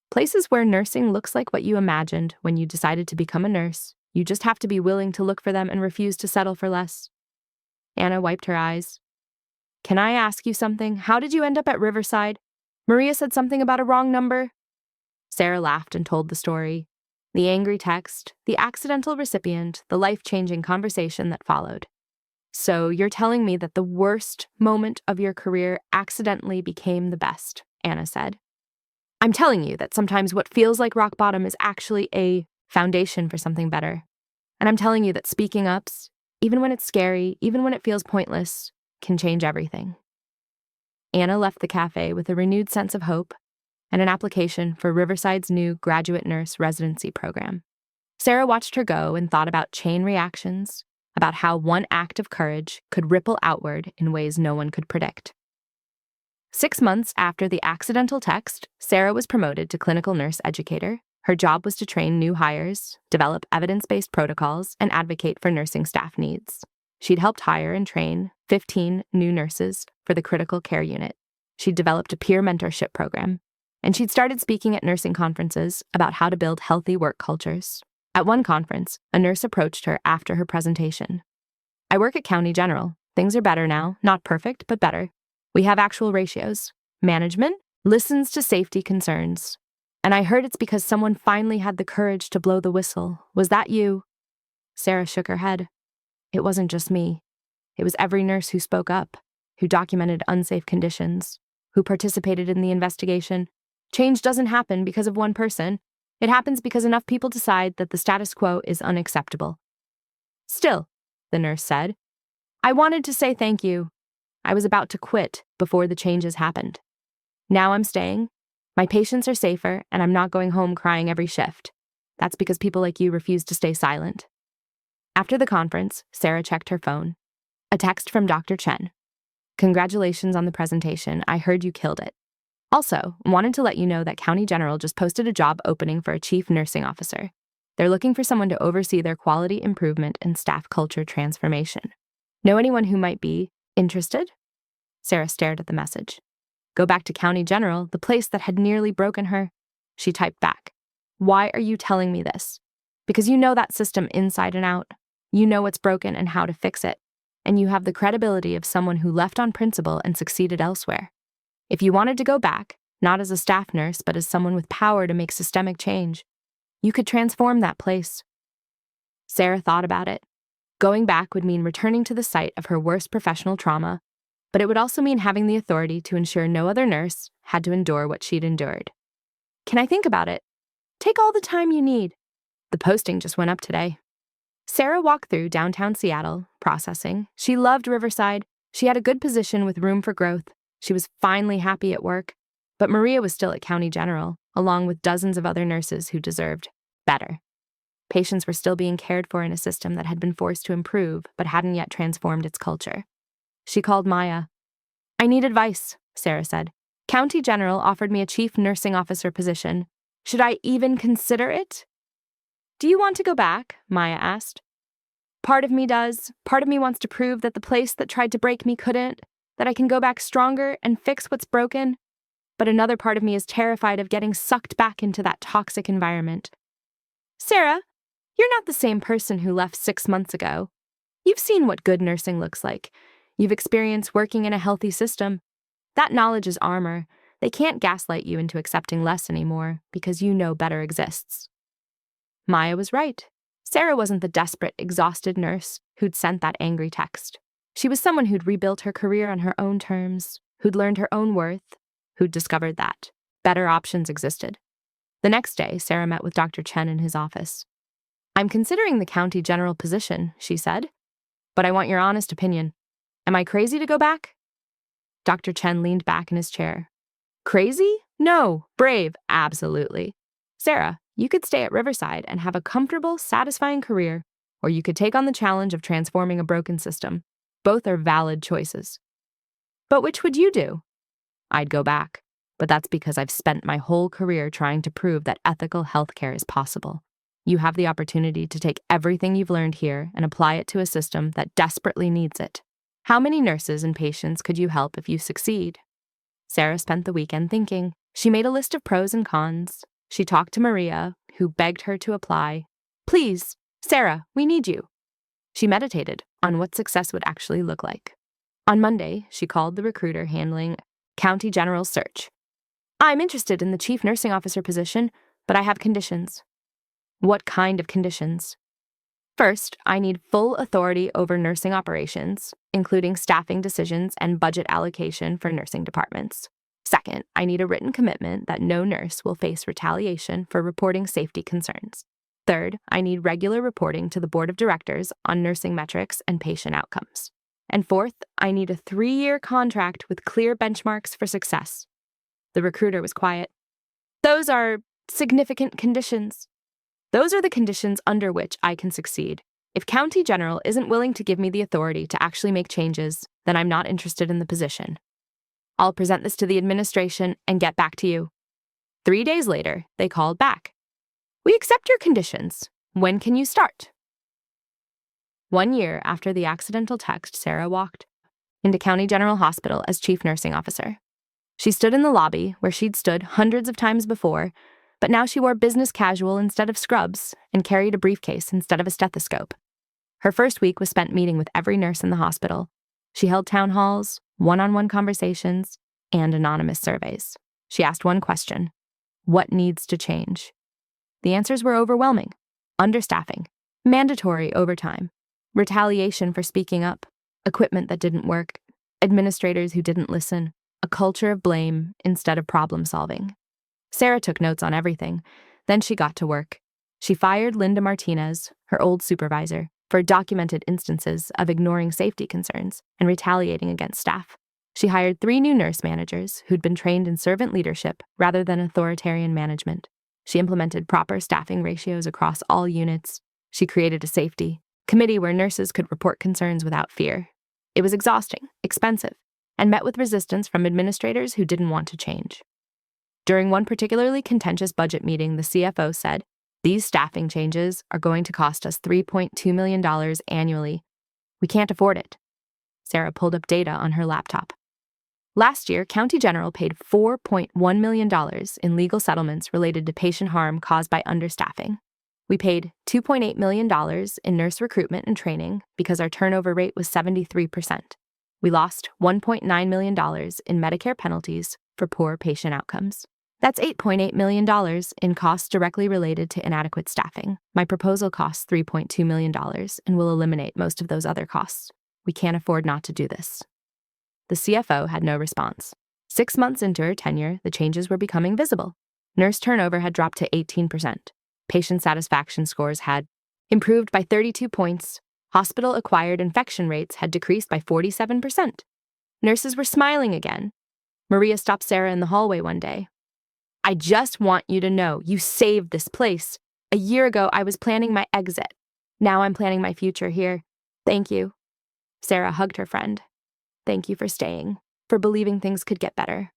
"Places where nursing looks like what you imagined when you decided to become a nurse. You just have to be willing to look for them and refuse to settle for less." Anna wiped her eyes. "Can I ask you something? How did you end up at Riverside? Maria said something about a wrong number." Sarah laughed and told the story. The angry text, the accidental recipient, the life-changing conversation that followed. "So you're telling me that the worst moment of your career accidentally became the best," Anna said. "I'm telling you that sometimes what feels like rock bottom is actually a foundation for something better. And I'm telling you that speaking up, even when it's scary, even when it feels pointless, can change everything." Anna left the cafe with a renewed sense of hope and an application for Riverside's new graduate nurse residency program. Sarah watched her go and thought about chain reactions, about how one act of courage could ripple outward in ways no one could predict. 6 months after the accidental text, Sarah was promoted to clinical nurse educator. Her job was to train new hires, develop evidence-based protocols, and advocate for nursing staff needs. She'd helped hire and train 15 new nurses for the critical care unit. She'd developed a peer mentorship program, and she'd started speaking at nursing conferences about how to build healthy work cultures. At one conference, a nurse approached her after her presentation. "I work at County General. Things are better now, not perfect, but better. We have actual ratios. Management listens to safety concerns. And I heard it's because someone finally had the courage to blow the whistle. Was that you?" Sarah shook her head. "It wasn't just me. It was every nurse who spoke up, who documented unsafe conditions, who participated in the investigation. Change doesn't happen because of one person. It happens because enough people decide that the status quo is unacceptable." "Still," the nurse said, "I wanted to say thank you. I was about to quit before the changes happened. Now I'm staying. My patients are safer, and I'm not going home crying every shift. That's because people like you refuse to stay silent." After the conference, Sarah checked her phone. A text from Dr. Chen. "Congratulations on the presentation. I heard you killed it. Also, wanted to let you know that County General just posted a job opening for a chief nursing officer. They're looking for someone to oversee their quality improvement and staff culture transformation. Know anyone who might be interested?" Sarah stared at the message. Go back to County General, the place that had nearly broken her. She typed back, "Why are you telling me this? Because you know that system inside and out. You know what's broken and how to fix it. And you have the credibility of someone who left on principle and succeeded elsewhere. If you wanted to go back, not as a staff nurse, but as someone with power to make systemic change, you could transform that place." Sarah thought about it. Going back would mean returning to the site of her worst professional trauma, but it would also mean having the authority to ensure no other nurse had to endure what she'd endured. "Can I think about it?" "Take all the time you need. The posting just went up today." Sarah walked through downtown Seattle, processing. She loved Riverside. She had a good position with room for growth. She was finally happy at work. But Maria was still at County General, along with dozens of other nurses who deserved better. Patients were still being cared for in a system that had been forced to improve but hadn't yet transformed its culture. She called Maya. "I need advice," Sarah said. "County General offered me a chief nursing officer position. Should I even consider it?" "Do you want to go back?" Maya asked. "Part of me does. Part of me wants to prove that the place that tried to break me couldn't, that I can go back stronger and fix what's broken. But another part of me is terrified of getting sucked back into that toxic environment." "Sarah, you're not the same person who left 6 months ago. You've seen what good nursing looks like. You've experienced working in a healthy system. That knowledge is armor. They can't gaslight you into accepting less anymore because you know better exists." Maya was right. Sarah wasn't the desperate, exhausted nurse who'd sent that angry text. She was someone who'd rebuilt her career on her own terms, who'd learned her own worth, who'd discovered that better options existed. The next day, Sarah met with Dr. Chen in his office. "I'm considering the County General position," she said, "but I want your honest opinion. Am I crazy to go back?" Dr. Chen leaned back in his chair. "Crazy? No. Brave? Absolutely. Sarah, you could stay at Riverside and have a comfortable, satisfying career, or you could take on the challenge of transforming a broken system. Both are valid choices." "But which would you do?" "I'd go back, but that's because I've spent my whole career trying to prove that ethical healthcare is possible. You have the opportunity to take everything you've learned here and apply it to a system that desperately needs it. How many nurses and patients could you help if you succeed?" Sarah spent the weekend thinking. She made a list of pros and cons. She talked to Maria, who begged her to apply. "Please, Sarah, we need you." She meditated on what success would actually look like. On Monday, she called the recruiter handling County General's search. "I'm interested in the chief nursing officer position, but I have conditions." "What kind of conditions?" "First, I need full authority over nursing operations, including staffing decisions and budget allocation for nursing departments. Second, I need a written commitment that no nurse will face retaliation for reporting safety concerns. Third, I need regular reporting to the board of directors on nursing metrics and patient outcomes. And fourth, I need a 3-year contract with clear benchmarks for success. The recruiter was quiet. Those are significant conditions. Those are the conditions under which I can succeed. If County General isn't willing to give me the authority to actually make changes, then I'm not interested in the position. I'll present this to the administration and get back to you. 3 days later, they called back. We accept your conditions. When can you start? 1 year after the accidental text, Sarah walked into County General Hospital as Chief Nursing Officer. She stood in the lobby, where she'd stood hundreds of times before, but now she wore business casual instead of scrubs and carried a briefcase instead of a stethoscope. Her first week was spent meeting with every nurse in the hospital. She held town halls, one-on-one conversations, and anonymous surveys. She asked one question: what needs to change? The answers were overwhelming. Understaffing, mandatory overtime, retaliation for speaking up, equipment that didn't work, administrators who didn't listen, a culture of blame instead of problem solving. Sarah took notes on everything. Then she got to work. She fired Linda Martinez, her old supervisor, for documented instances of ignoring safety concerns and retaliating against staff. She hired 3 new nurse managers who'd been trained in servant leadership rather than authoritarian management. She implemented proper staffing ratios across all units. She created a safety committee where nurses could report concerns without fear. It was exhausting, expensive, and met with resistance from administrators who didn't want to change. During one particularly contentious budget meeting, the CFO said, "These staffing changes are going to cost us $3.2 million annually. We can't afford it." Sarah pulled up data on her laptop. Last year, County General paid $4.1 million in legal settlements related to patient harm caused by understaffing. We paid $2.8 million in nurse recruitment and training because our turnover rate was 73%. We lost $1.9 million in Medicare penalties for poor patient outcomes. That's $8.8 million in costs directly related to inadequate staffing. My proposal costs $3.2 million and will eliminate most of those other costs. We can't afford not to do this. The CFO had no response. 6 months into her tenure, the changes were becoming visible. Nurse turnover had dropped to 18%. Patient satisfaction scores had improved by 32 points. Hospital-acquired infection rates had decreased by 47%. Nurses were smiling again. Maria stopped Sarah in the hallway one day. "I just want you to know you saved this place. A year ago, I was planning my exit. Now I'm planning my future here. Thank you." Sarah hugged her friend. "Thank you for staying, for believing things could get better."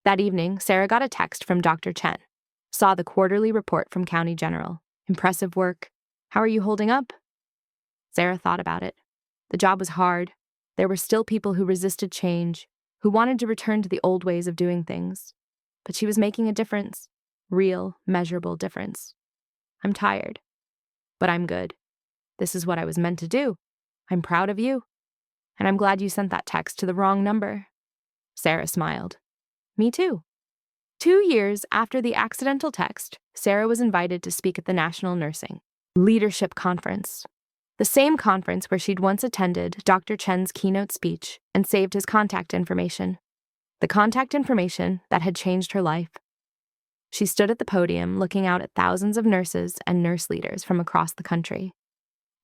That evening, Sarah got a text from Dr. Chen. Saw the quarterly report from County General. "Impressive work. How are you holding up?" Sarah thought about it. The job was hard. There were still people who resisted change, who wanted to return to the old ways of doing things. But she was making a difference. Real, measurable difference. "I'm tired, but I'm good. This is what I was meant to do. I'm proud of you. And I'm glad you sent that text to the wrong number." Sarah smiled. "Me too." 2 years after the accidental text, Sarah was invited to speak at the National Nursing Leadership Conference, the same conference where she'd once attended Dr. Chen's keynote speech and saved his contact information. The contact information that had changed her life. She stood at the podium looking out at thousands of nurses and nurse leaders from across the country.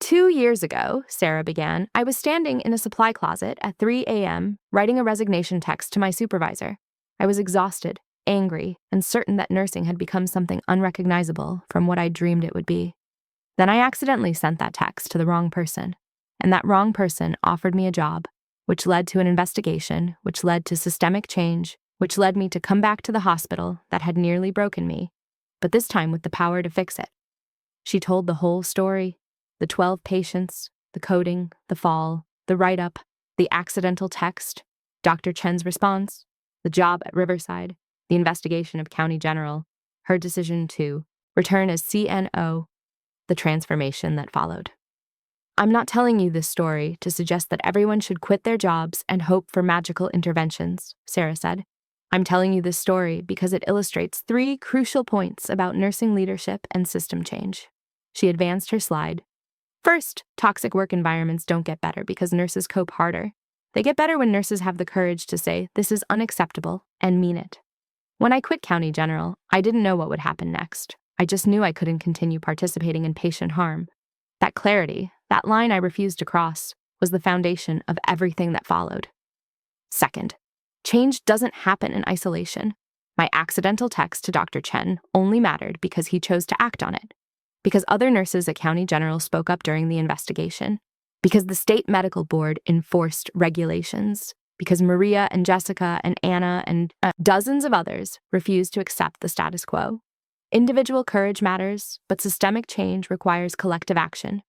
2 years ago, Sarah began, I was standing in a supply closet at 3 a.m. writing a resignation text to my supervisor. I was exhausted, angry, and certain that nursing had become something unrecognizable from what I dreamed it would be. Then I accidentally sent that text to the wrong person, and that wrong person offered me a job, which led to an investigation, which led to systemic change, which led me to come back to the hospital that had nearly broken me, but this time with the power to fix it. She told the whole story, the 12 patients, the coding, the fall, the write-up, the accidental text, Dr. Chen's response, the job at Riverside, the investigation of County General, her decision to return as CNO, the transformation that followed. I'm not telling you this story to suggest that everyone should quit their jobs and hope for magical interventions, Sarah said. I'm telling you this story because it illustrates 3 crucial points about nursing leadership and system change. She advanced her slide. First, toxic work environments don't get better because nurses cope harder. They get better when nurses have the courage to say, "This is unacceptable," and mean it. When I quit County General, I didn't know what would happen next. I just knew I couldn't continue participating in patient harm. That clarity, that line I refused to cross, was the foundation of everything that followed. Second, change doesn't happen in isolation. My accidental text to Dr. Chen only mattered because he chose to act on it, because other nurses at County General spoke up during the investigation, because the state medical board enforced regulations, because Maria and Jessica and Anna and dozens of others refused to accept the status quo. Individual courage matters, but systemic change requires collective action.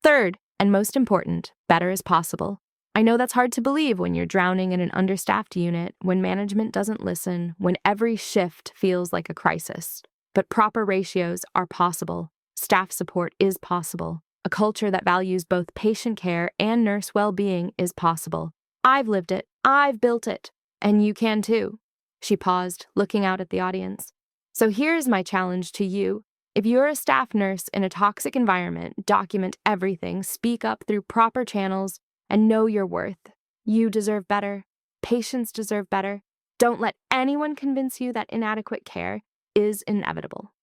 Third, and most important, better is possible. I know that's hard to believe when you're drowning in an understaffed unit, when management doesn't listen, when every shift feels like a crisis. But proper ratios are possible. Staff support is possible. A culture that values both patient care and nurse well-being is possible. I've lived it. I've built it. And you can too. She paused, looking out at the audience. So here's my challenge to you. If you're a staff nurse in a toxic environment, document everything, speak up through proper channels, and know your worth. You deserve better. Patients deserve better. Don't let anyone convince you that inadequate care is inevitable.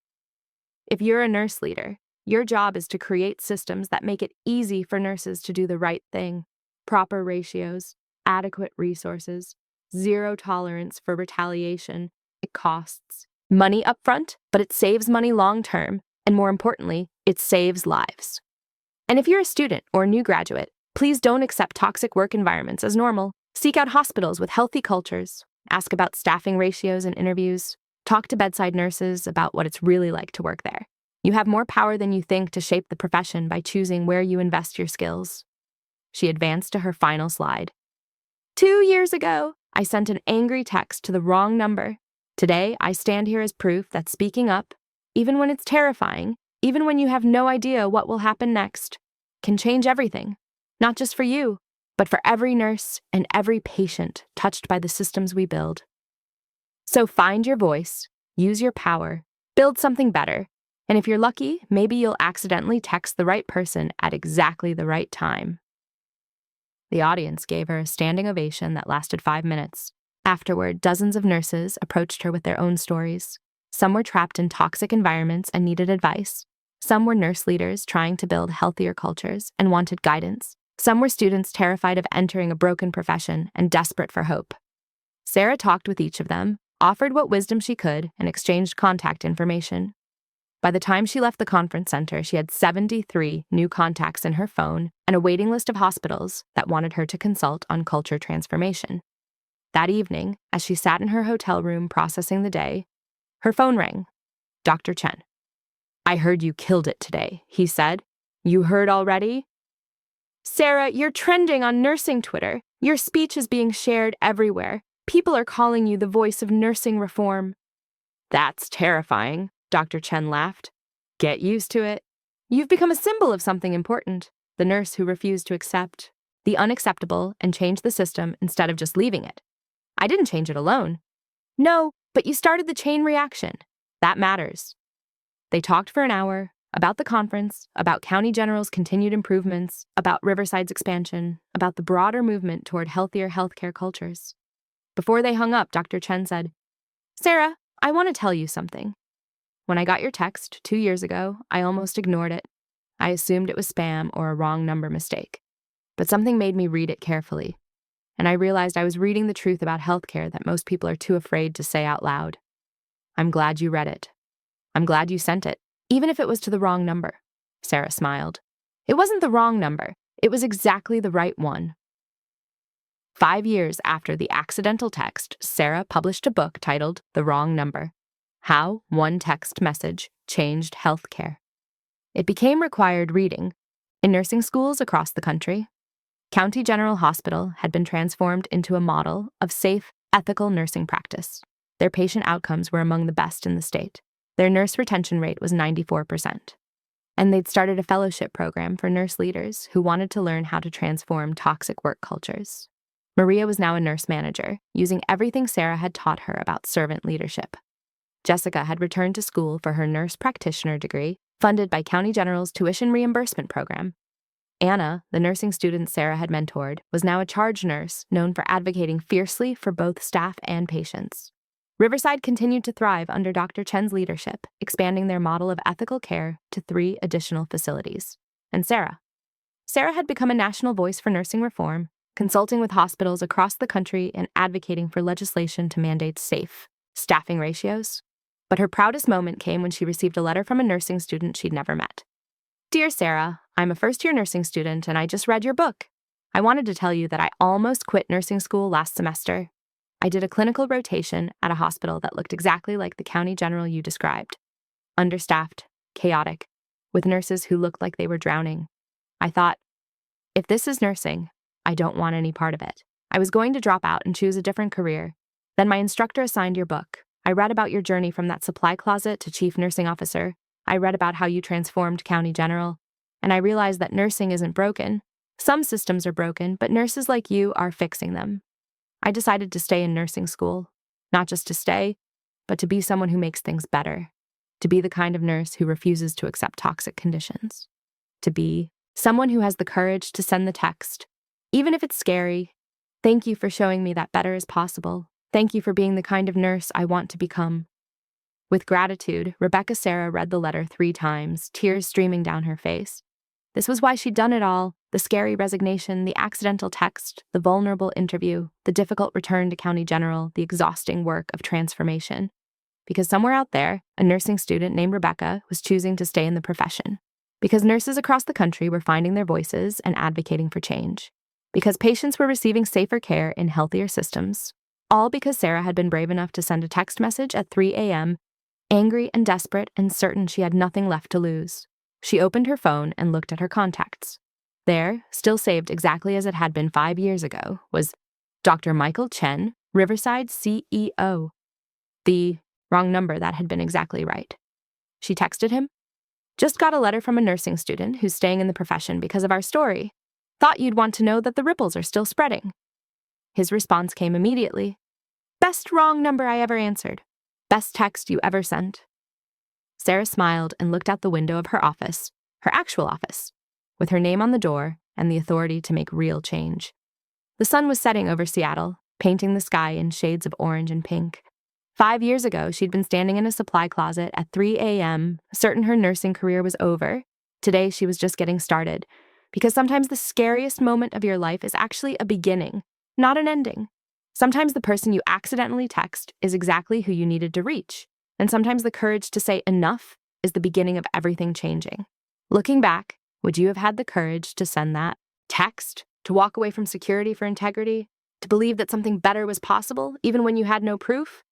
If you're a nurse leader, your job is to create systems that make it easy for nurses to do the right thing. Proper ratios, adequate resources, zero tolerance for retaliation. It costs money upfront, but it saves money long term, and more importantly, it saves lives. And if you're a student or a new graduate, please don't accept toxic work environments as normal. Seek out hospitals with healthy cultures. Ask about staffing ratios in interviews. Talk to bedside nurses about what it's really like to work there. You have more power than you think to shape the profession by choosing where you invest your skills. She advanced to her final slide. 2 years ago, I sent an angry text to the wrong number. Today, I stand here as proof that speaking up, even when it's terrifying, even when you have no idea what will happen next, can change everything. Not just for you, but for every nurse and every patient touched by the systems we build. So find your voice, use your power, build something better, and if you're lucky, maybe you'll accidentally text the right person at exactly the right time. The audience gave her a standing ovation that lasted 5 minutes. Afterward, dozens of nurses approached her with their own stories. Some were trapped in toxic environments and needed advice. Some were nurse leaders trying to build healthier cultures and wanted guidance. Some were students terrified of entering a broken profession and desperate for hope. Sarah talked with each of them, offered what wisdom she could, and exchanged contact information. By the time she left the conference center, she had 73 new contacts in her phone and a waiting list of hospitals that wanted her to consult on culture transformation. That evening, as she sat in her hotel room processing the day, her phone rang. Dr. Chen. "I heard you killed it today," he said. "You heard already?" "Sarah, you're trending on nursing Twitter. Your speech is being shared everywhere. People are calling you the voice of nursing reform." "That's terrifying," Dr. Chen laughed. "Get used to it. You've become a symbol of something important, the nurse who refused to accept the unacceptable and change the system instead of just leaving it. I didn't change it alone." "No, but you started the chain reaction. That matters." They talked for an hour about the conference, about County General's continued improvements, about Riverside's expansion, about the broader movement toward healthier healthcare cultures. Before they hung up, Dr. Chen said, "Sarah, I want to tell you something. When I got your text 2 years ago, I almost ignored it. I assumed it was spam or a wrong number mistake. But something made me read it carefully, and I realized I was reading the truth about healthcare that most people are too afraid to say out loud. I'm glad you read it. I'm glad you sent it, even if it was to the wrong number." Sarah smiled. "It wasn't the wrong number. It was exactly the right one." 5 years after the accidental text, Sarah published a book titled The Wrong Number: How One Text Message Changed Healthcare. It became required reading in nursing schools across the country. County General Hospital had been transformed into a model of safe, ethical nursing practice. Their patient outcomes were among the best in the state. Their nurse retention rate was 94%. And they'd started a fellowship program for nurse leaders who wanted to learn how to transform toxic work cultures. Maria was now a nurse manager, using everything Sarah had taught her about servant leadership. Jessica had returned to school for her nurse practitioner degree, funded by County General's tuition reimbursement program. Anna, the nursing student Sarah had mentored, was now a charge nurse known for advocating fiercely for both staff and patients. Riverside continued to thrive under Dr. Chen's leadership, expanding their model of ethical care to 3 additional facilities. And Sarah. Sarah had become a national voice for nursing reform, consulting with hospitals across the country and advocating for legislation to mandate safe staffing ratios. But her proudest moment came when she received a letter from a nursing student she'd never met. Dear Sarah, I'm a first-year nursing student and I just read your book. I wanted to tell you that I almost quit nursing school last semester. I did a clinical rotation at a hospital that looked exactly like the county general you described. Understaffed, chaotic, with nurses who looked like they were drowning. I thought, if this is nursing, I don't want any part of it. I was going to drop out and choose a different career. Then my instructor assigned your book. I read about your journey from that supply closet to chief nursing officer. I read about how you transformed county general. And I realized that nursing isn't broken. Some systems are broken, but nurses like you are fixing them. I decided to stay in nursing school. Not just to stay, but to be someone who makes things better. To be the kind of nurse who refuses to accept toxic conditions. To be someone who has the courage to send the text, even if it's scary. Thank you for showing me that better is possible. Thank you for being the kind of nurse I want to become. With gratitude, Rebecca Sarah read the letter 3 times, tears streaming down her face. This was why she'd done it all: the scary resignation, the accidental text, the vulnerable interview, the difficult return to county general, the exhausting work of transformation. Because somewhere out there, a nursing student named Rebecca was choosing to stay in the profession. Because nurses across the country were finding their voices and advocating for change. Because patients were receiving safer care in healthier systems. All because Sarah had been brave enough to send a text message at 3 a.m., angry and desperate and certain she had nothing left to lose. She opened her phone and looked at her contacts. There, still saved exactly as it had been 5 years ago, was Dr. Michael Chen, Riverside CEO. The wrong number that had been exactly right. She texted him, "Just got a letter from a nursing student who's staying in the profession because of our story. Thought you'd want to know that the ripples are still spreading." His response came immediately. "Best wrong number I ever answered. Best text you ever sent." Sarah smiled and looked out the window of her office, her actual office, with her name on the door and the authority to make real change. The sun was setting over Seattle, painting the sky in shades of orange and pink. 5 years ago, she'd been standing in a supply closet at 3 a.m., certain her nursing career was over. Today, she was just getting started, because sometimes the scariest moment of your life is actually a beginning, not an ending. Sometimes the person you accidentally text is exactly who you needed to reach, and sometimes the courage to say enough is the beginning of everything changing. Looking back, would you have had the courage to send that text, to walk away from security for integrity, to believe that something better was possible, even when you had no proof?